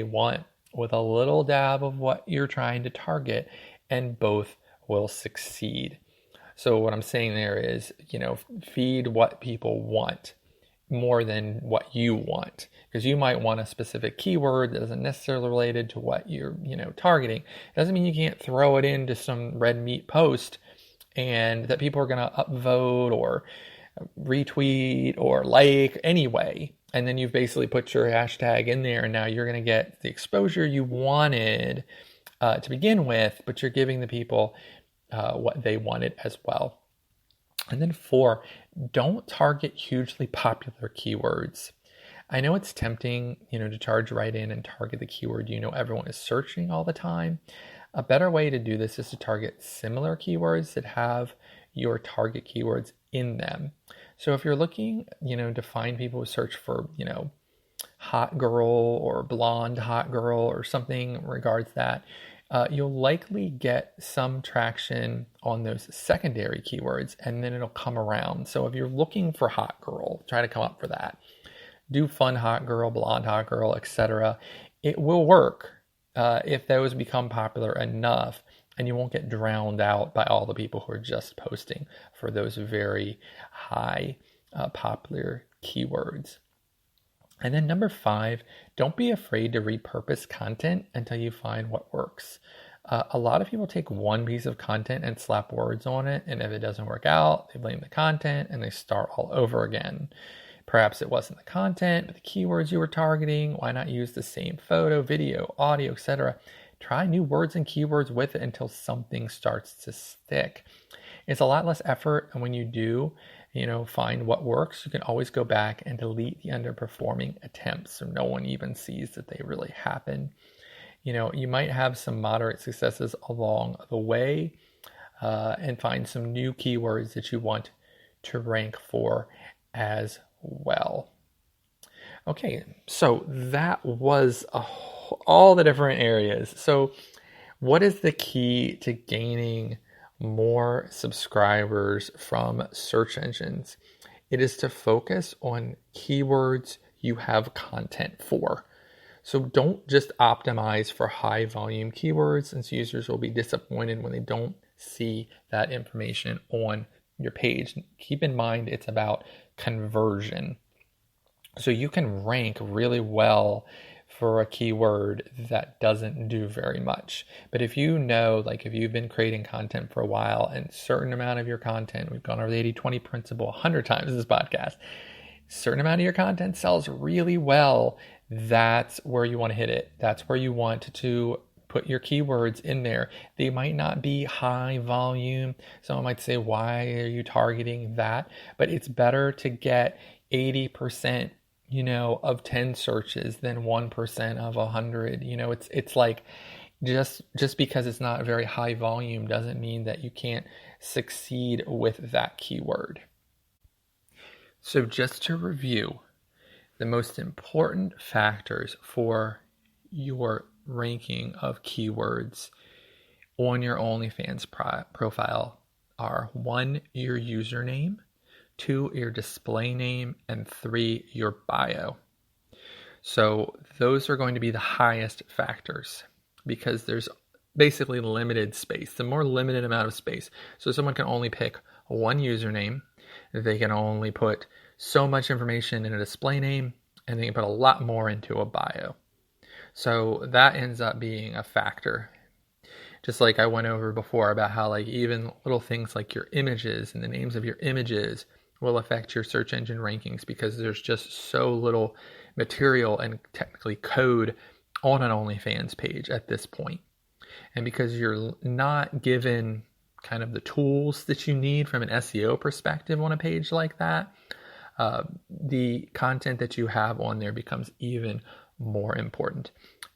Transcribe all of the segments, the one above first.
want with a little dab of what you're trying to target, and both will succeed. So what I'm saying there is, feed what people want more than what you want, because you might want a specific keyword that isn't necessarily related to what you're, targeting. It doesn't mean you can't throw it into some red meat post and that people are going to upvote or retweet or like anyway. And then you've basically put your hashtag in there, and now you're going to get the exposure you wanted to begin with, but you're giving the people what they wanted as well. And then 4, don't target hugely popular keywords. I know it's tempting, to charge right in and target the keyword everyone is searching all the time. A better way to do this is to target similar keywords that have your target keywords in them. So if you're looking, to find people who search for, hot girl or blonde hot girl or something in regards to that, you'll likely get some traction on those secondary keywords, and then it'll come around. So if you're looking for hot girl, try to come up for that. Do fun hot girl, blonde hot girl, etc. It will work if those become popular enough, and you won't get drowned out by all the people who are just posting for those very high popular keywords. And then number 5, don't be afraid to repurpose content until you find what works. A lot of people take one piece of content and slap words on it, and if it doesn't work out, they blame the content and they start all over again. Perhaps it wasn't the content, but the keywords you were targeting. Why not use the same photo, video, audio, etc.? Try new words and keywords with it until something starts to stick. It's a lot less effort, and when you do, find what works, you can always go back and delete the underperforming attempts so no one even sees that they really happen. You might have some moderate successes along the way and find some new keywords that you want to rank for as well. Okay, so that was all the different areas. So what is the key to gaining more subscribers from search engines? It is to focus on keywords you have content for. So don't just optimize for high volume keywords, since users will be disappointed when they don't see that information on your page. Keep in mind, it's about conversion. So you can rank really well for a keyword that doesn't do very much. But if if you've been creating content for a while, and a certain amount of your content, we've gone over the 80-20 principle 100 times in this podcast, certain amount of your content sells really well, that's where you want to hit it. That's where you want to put your keywords in there. They might not be high volume. Someone might say, why are you targeting that? But it's better to get 80% of 10 searches than 1% of 100. It's like just because it's not very high volume doesn't mean that you can't succeed with that keyword. So just to review, the most important factors for your ranking of keywords on your OnlyFans profile are 1, your username, 2, your display name, and 3, your bio. So those are going to be the highest factors because there's basically limited space, the more limited amount of space. So someone can only pick one username, they can only put so much information in a display name, and they can put a lot more into a bio. So that ends up being a factor. Just like I went over before about how even little things like your images and the names of your images will affect your search engine rankings because there's just so little material and technically code on an OnlyFans page at this point. And because you're not given kind of the tools that you need from an SEO perspective on a page like that, the content that you have on there becomes even more important.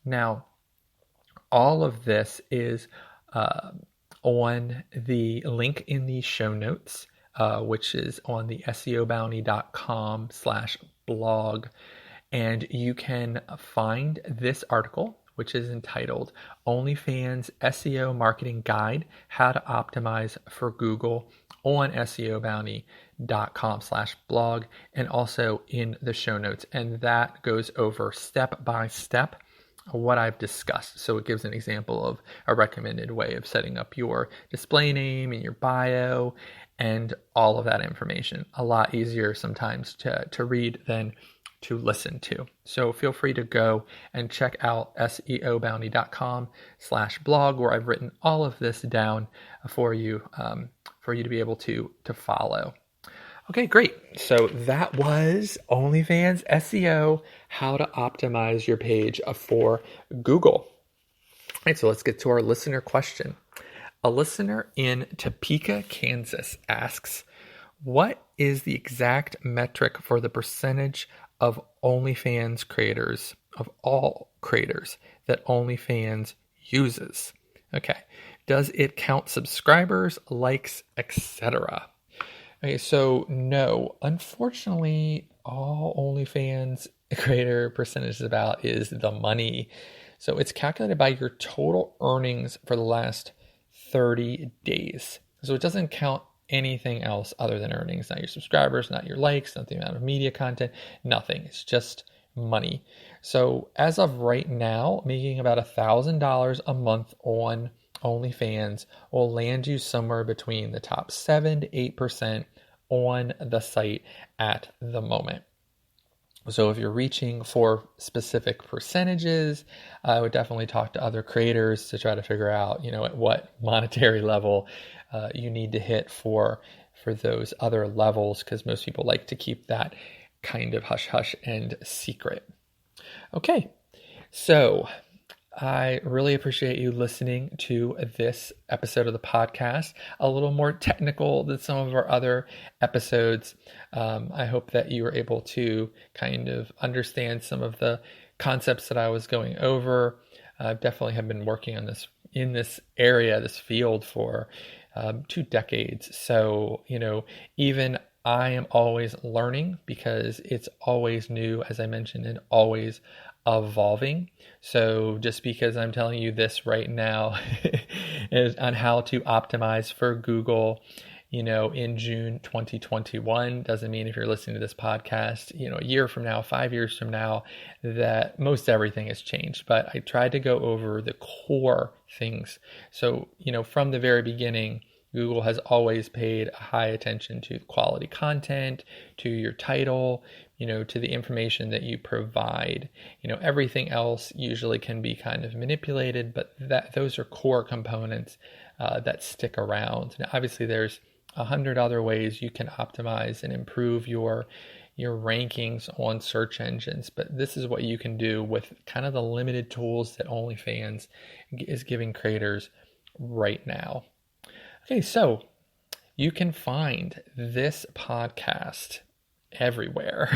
Now, all of this is on the link in the show notes, which is on the seobounty.com/blog. And you can find this article, which is entitled OnlyFans SEO Marketing Guide, How to Optimize for Google, on seobounty.com/blog, and also in the show notes. And that goes over step by step what I've discussed. So it gives an example of a recommended way of setting up your display name and your bio and all of that information. A lot easier sometimes to read than to listen to. So feel free to go and check out seobounty.com/blog, where I've written all of this down for you to be able to follow. Okay, great. So that was OnlyFans SEO, how to optimize your page for Google. All right, so let's get to our listener question. A listener in Topeka, Kansas asks, what is the exact metric for the percentage of OnlyFans creators, of all creators, that OnlyFans uses? Okay, does it count subscribers, likes, etc.? Okay, so no, unfortunately, all OnlyFans creator percentage is about is the money. So it's calculated by your total earnings for the last 30 days. So it doesn't count anything else other than earnings, not your subscribers, not your likes, not the amount of media content, nothing. It's just money. So as of right now, making about $1,000 a month on OnlyFans will land you somewhere between the top 7 to 8% on the site at the moment. So if you're reaching for specific percentages, I would definitely talk to other creators to try to figure out, at what monetary level you need to hit for those other levels, because most people like to keep that kind of hush hush and secret. Okay, so I really appreciate you listening to this episode of the podcast, a little more technical than some of our other episodes. I hope that you were able to kind of understand some of the concepts that I was going over. I definitely have been working on this in this area, this field for 2 decades. So, even I am always learning because it's always new, as I mentioned, and always evolving. So just because I'm telling you this right now is on how to optimize for Google, in June 2021, doesn't mean if you're listening to this podcast, a year from now, 5 years from now, that most everything has changed. But I tried to go over the core things. So, from the very beginning, Google has always paid high attention to quality content, to your title, to the information that you provide. Everything else usually can be kind of manipulated, but those are core components that stick around. Now, obviously, there's 100 other ways you can optimize and improve your rankings on search engines, but this is what you can do with kind of the limited tools that OnlyFans is giving creators right now. Okay, so you can find this podcast everywhere.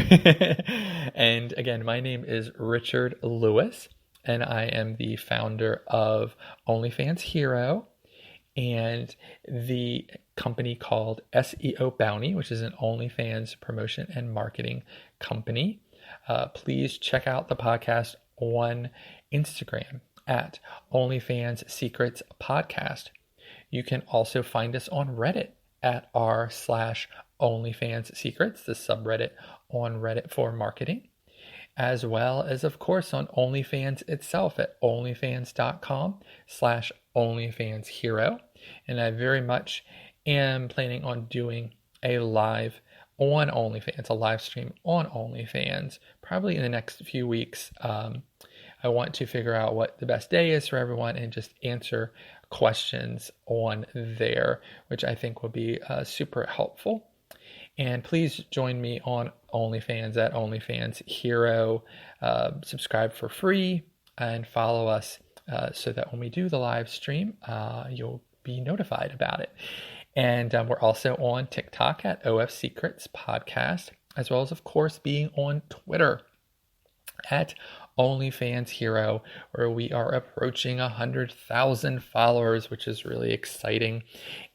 And again, my name is Richard Lewis, and I am the founder of OnlyFans Hero and the company called SEO Bounty, which is an OnlyFans promotion and marketing company. Please check out the podcast on Instagram at OnlyFans Secrets Podcast. You can also find us on Reddit at r/OnlyFans Secrets, the subreddit on Reddit for marketing, as well as, of course, on OnlyFans itself at onlyfans.com/OnlyFans Hero. And I very much am planning on doing a live on OnlyFans, a live stream on OnlyFans, probably in the next few weeks. I want to figure out what the best day is for everyone and just answer questions on there, which I think will be super helpful. And please join me on OnlyFans at OnlyFans Hero. Subscribe for free and follow us so that when we do the live stream, you'll be notified about it. And we're also on TikTok at OF Secrets Podcast, as well as, of course, being on Twitter at OnlyFans Hero, where we are approaching 100,000 followers, which is really exciting.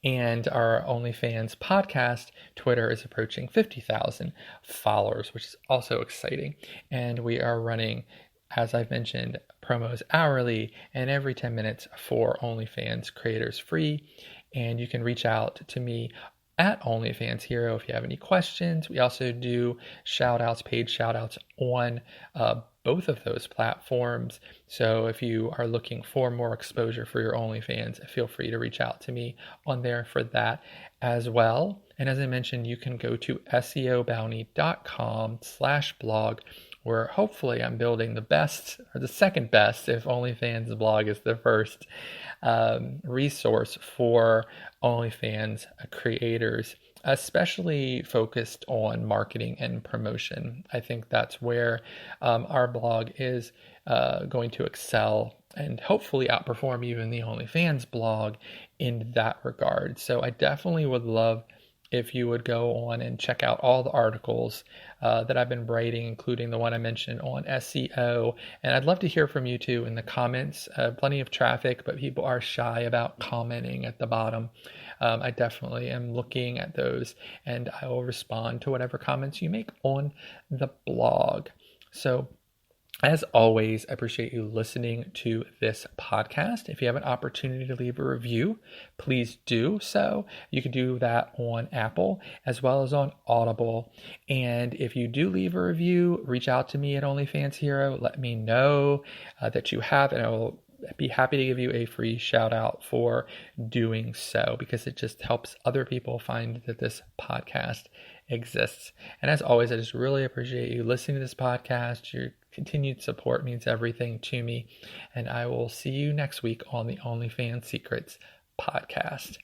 And our OnlyFans podcast Twitter is approaching 50,000 followers, which is also exciting. And we are running, as I've mentioned, promos hourly and every 10 minutes for OnlyFans creators free. And you can reach out to me at OnlyFans Hero if you have any questions. We also do paid shout outs on both of those platforms. So if you are looking for more exposure for your OnlyFans, feel free to reach out to me on there for that as well. And as I mentioned, you can go to seobounty.com/blog, where hopefully I'm building the best, or the second best, if OnlyFans blog is the first resource for OnlyFans creators, especially focused on marketing and promotion. I think that's where our blog is going to excel and hopefully outperform even the OnlyFans blog in that regard. So I definitely would love if you would go on and check out all the articles that I've been writing, including the one I mentioned on SEO. And I'd love to hear from you too in the comments. Plenty of traffic, but people are shy about commenting at the bottom. I definitely am looking at those, and I will respond to whatever comments you make on the blog. So as always, I appreciate you listening to this podcast. If you have an opportunity to leave a review, please do so. You can do that on Apple as well as on Audible. And if you do leave a review, reach out to me at OnlyFans Hero. Let me know that you have, and I will be happy to give you a free shout out for doing so, because it just helps other people find that this podcast exists. And as always, I just really appreciate you listening to this podcast. Your continued support means everything to me. And I will see you next week on the OnlyFans Secrets podcast.